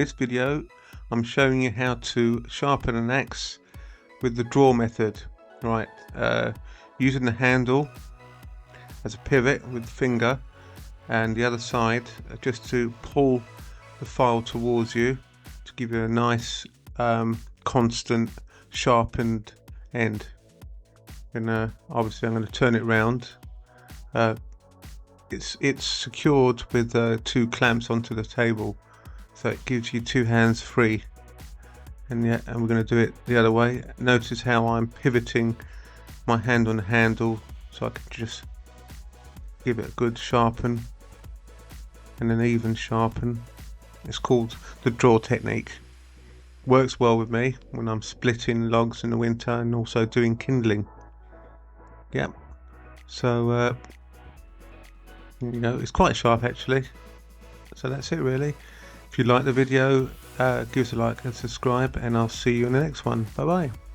This video I'm showing you how to sharpen an axe with the draw method. Right, using the handle as a pivot with the finger and the other side just to pull the file towards you to give you a nice constant sharpened end. And obviously I'm going to turn it round. It's secured with two clamps onto the table, so it gives you two hands free. And we're going to do it the other way. Notice how I'm pivoting my hand on the handle so I can just give it a good sharpen and an even sharpen. It's called the draw technique. Works well with me when I'm splitting logs in the winter and also doing kindling. Yep. So it's quite sharp actually. So that's it really. If you like the video, give us a like and subscribe, and I'll see you in the next one. Bye bye.